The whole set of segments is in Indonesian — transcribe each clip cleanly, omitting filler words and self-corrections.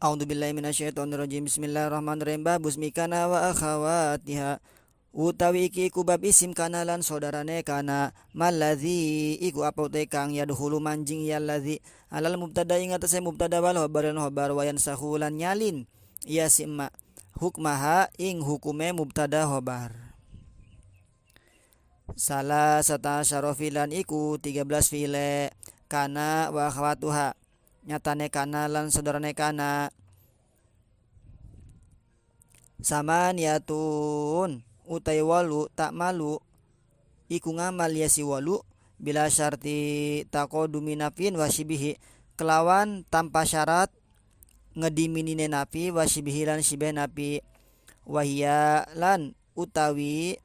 A'udzubillahi minasyaitonirrajim. Bismillahirrahmanirrahim. Babus mikana wa akhawatiha. Utawi iki iku bab isim kana lan saudarane kana maladzi iku apa utai kang yadhulu manjing ya ladzi alal mubtada ing atase mubtada wal khabar lan khabar wa yansahulan nyalin ya simma hukmaha ing hukume mubtada khabar. Salah sata syarofilan iku 13 file kana wa akhawatuha nyatane kana lan saudarane kana samaniyatun utai walu tak malu iku ngamal ya si walu bila syarti taqadumi nafin wasibihi kelawan tanpa syarat ngediminine nafi wasibihi lan sibeh nafi wahia lan utawi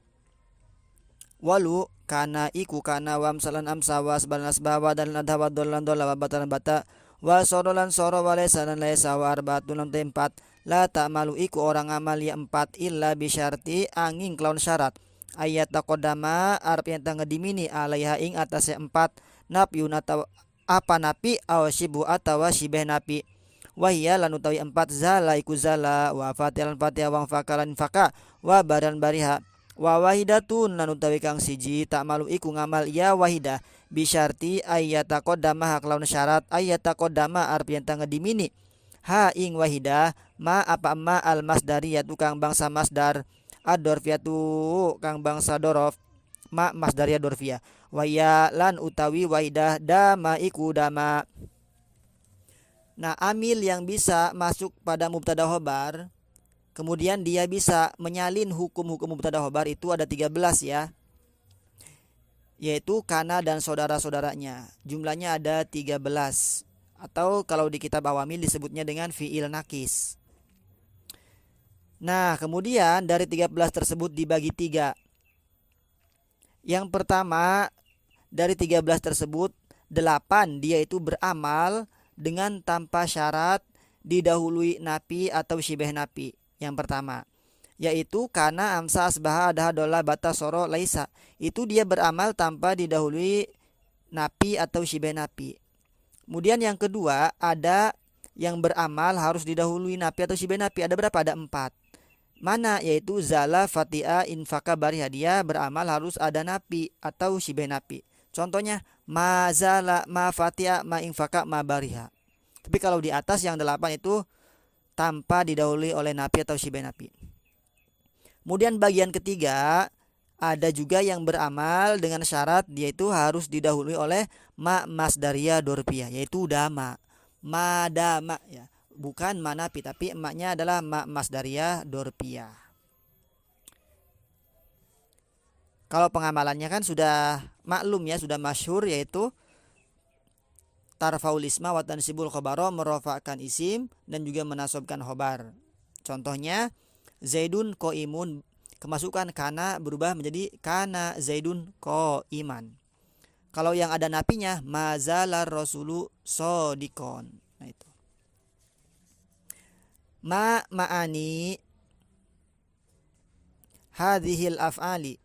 walu kana iku kana wamsalan amsa wasbalas bawa dan adhawa dolan dola batalan bata wa sorolan soro walesa dan lesa wa arbaatun tempat la tak malu iku orang amal ya 4 illa bisyarti angin kelawan syarat ayat takodama arep yang ngedimini alaiha ing atase 4 napiun atau apa napi aw sibu atau sibeh napi wahia lan utawi 4 zala iku zala wa fatilan fatihah wa fakalan faka wa badan bariha wa wahidatun lan utawi kang siji tak malu iku ngamal ya wahidah bisyarti ayat takodama kelawan syarat ayat takodama arep yang ngedimini ha ing wahidah ma apa ma al masdariyatu kang bangsa masdar adorfiyatu kang bangsa dorof ma masdariyah dorfiyah waya lan utawi wahidah dama iku dama. Nah, amil yang bisa masuk pada mubtada khobar kemudian dia bisa menyalin hukum-hukum mubtada khobar itu ada 13 ya, yaitu kana dan saudara-saudaranya. Jumlahnya ada 13 atau kalau di kitab awamil disebutnya dengan fi'il nakis. Nah, kemudian dari 13 tersebut dibagi 3. Yang pertama, dari 13 tersebut 8 dia itu beramal dengan tanpa syarat didahului napi atau syibeh napi. Yang pertama, yaitu kana amsa asbaha adaha dola bata soro laisa. Itu dia beramal tanpa didahului napi atau syibeh napi. Kemudian yang kedua, ada yang beramal harus didahului napi atau syibeh napi. Ada berapa? Ada 4. Mana? Yaitu zala fatia infaka bari hadiah beramal harus ada napi atau syibeh napi. Contohnya ma zala ma fatia ma infaka ma bariha. Tapi kalau di atas yang 8 itu tanpa didahului oleh napi atau syibeh napi. Kemudian bagian ketiga, ada juga yang beramal dengan syarat dia itu harus didahului oleh ma masdariyah dorfiyah yaitu dama. Madama ya, bukan manapi tapi emaknya adalah ma masdariyah dorfiyah. Kalau pengamalannya kan sudah maklum ya, sudah masyhur yaitu tarfaul isma wa tansibul khabara merofakkan isim dan juga menasobkan khobar. Contohnya Zaidun qaimun, kemasukan kana berubah menjadi kana Zaidun qaiman. Kalau yang ada napinya mazalar rasulu sodikon. Nah itu. Ma'ani hadhil af'ali.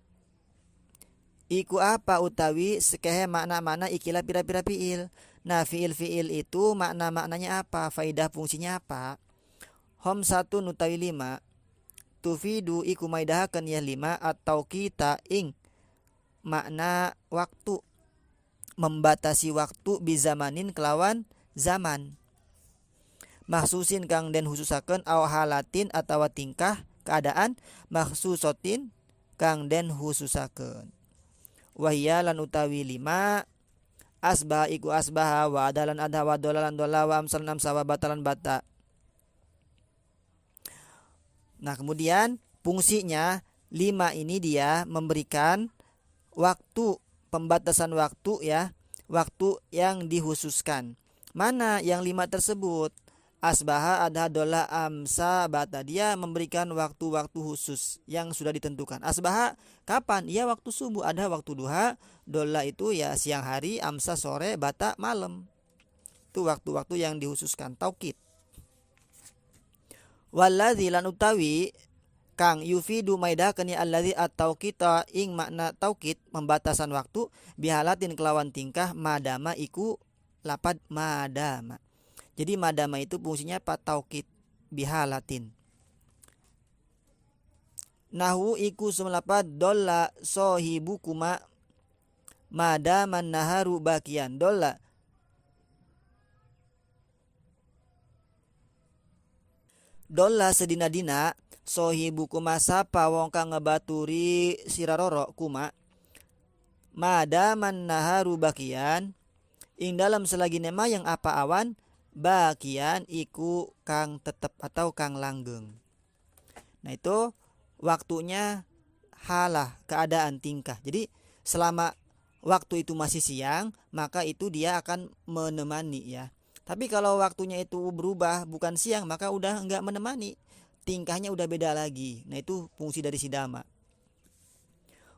Iku apa utawi sekehe makna-makna ikilah pira-pira fi'il. Nah, fi'il-fi'il itu makna-maknanya apa? Faidah fungsinya apa? Hom 1 utawi 5 tufidu iku maidahaken ya 5 atau kita ing makna waktu, membatasi waktu bizamanin kelawan zaman, mahsusin kang den hususaken aw halatin atawa tingkah keadaan mahsusotin kang den hususaken. Wahia lan utawi 5 asbah iku asbaha wa adalan adha wa dolalan dola wa amsal namsa wa batalan bata. Nah, kemudian fungsinya 5 ini dia memberikan waktu, pembatasan waktu ya, waktu yang dihususkan. Mana yang 5 tersebut? Asbaha adha dola amsa bata, dia memberikan waktu-waktu khusus yang sudah ditentukan. Asbaha kapan? Ya waktu subuh, ada waktu duha, dola itu ya siang hari, amsa sore, bata malam. Itu waktu-waktu yang dihususkan, taukid. Walladzi lan utawi kang yufidu maidakeun ya alladzi atau kita ing makna taukid pembatasan waktu bihalatin kelawan tingkah madama iku lapad madama. Jadi madama itu fungsinya taukid bihalatin. Nahwu iku sumlapat dolla sohibukuma madaman naharu bakian. Dolla sedina-dina sohibukuma sapa wong kang ngebaturi siraroro kuma madaman naharu bakian ing dalam selagi nema yang apa awan bakian iku kang tetep atau kang langgeng. Nah itu waktunya halah, keadaan tingkah. Jadi selama waktu itu masih siang, maka itu dia akan menemani ya. Tapi kalau waktunya itu berubah bukan siang, maka udah enggak menemani, tingkahnya udah beda lagi. Nah itu fungsi dari sidama.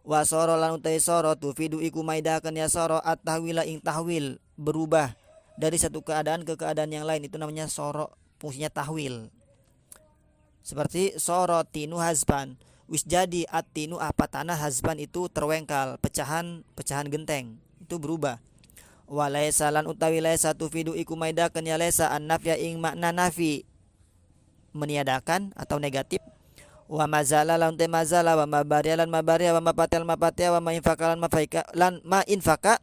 Wasoro lan utai soro tufidu iku maidakan ya soro at-tahwila ing tahwil, berubah dari satu keadaan ke keadaan yang lain, itu namanya soro, fungsinya tahwil. Seperti soro tinu hazban, wis jadi at-tinu apa tanah, hazban itu terwengkal, pecahan genteng, itu berubah. Walaisa lan utawi laisa tufidu iku maidakan ya laisa an-nafya ing makna nafi, meniadakan atau negatif. Wa mazala lan te mazala wa mabaria lan mabaria wa mapatel mapatia wa mainfaka lan mafaika lan ma infaka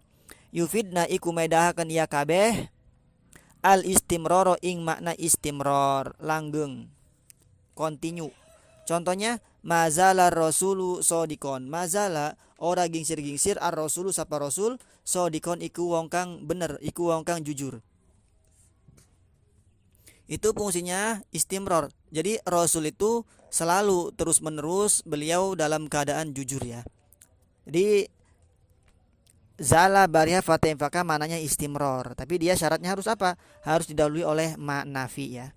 yufidna iku maidahaken ya kabeh al istimroro ing makna istimror, langgeng, continue. Contohnya mazala rasulu sodikon, mazala ora gingsir-gingsir ar rasulu sapa rasul sodikon iku wong kang bener, iku wong kang jujur. Itu fungsinya istimror. Jadi rasul itu selalu terus menerus beliau dalam keadaan jujur ya. Jadi zala bariha fatim faka mananya istimror, tapi dia syaratnya harus apa? Harus didahului oleh ma nafi ya.